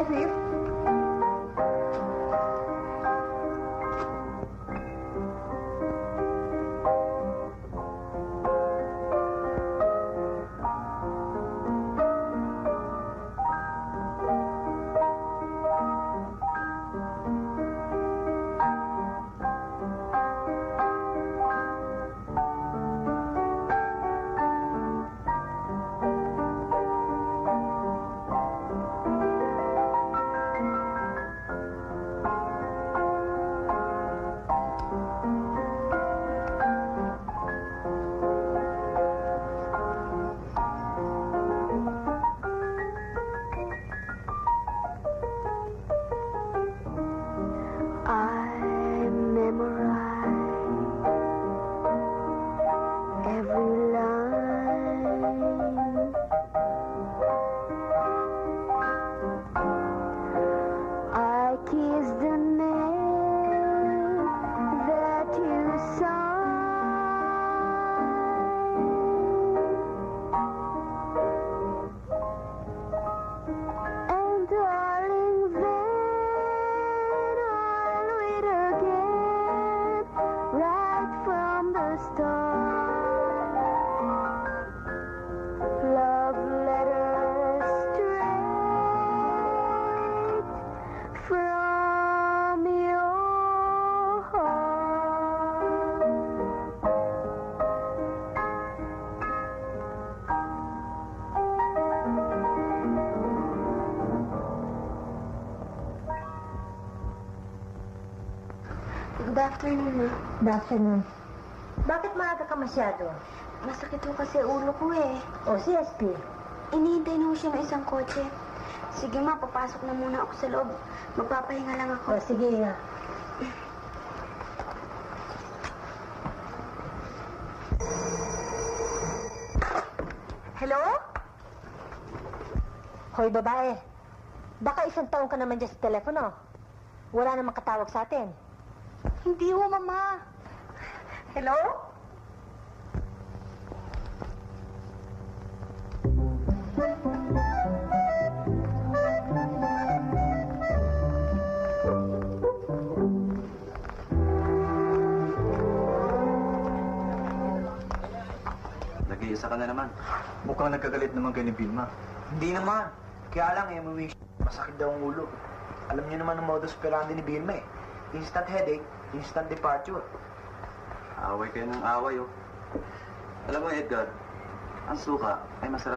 Sophie? Good afternoon, ma. Good afternoon. Bakit maaga ka masyado? Masakit ho kasi ulo ko eh. O, si SP. Inihintay na ho siya ng isang kotse. Sige ma, papasok na muna ako sa loob. Magpapahinga lang ako. O, sige na. Hello? Hoy, babae. Baka isang taon ka naman dyan sa telepono. Wala namang katawag sa atin. Hindi ho, mama. Hello? Nag-iisa ka na naman. Mukhang nagkagalit naman kay ni Vilma. Hindi naman. Kaya lang, masakit daw ang ulo. Alam niyo naman ang modus operandi ni Vilma eh. Instant headache, instant departure. Away kayo ng away, oh. Alam mo, Edgar, ang suka ay masarap.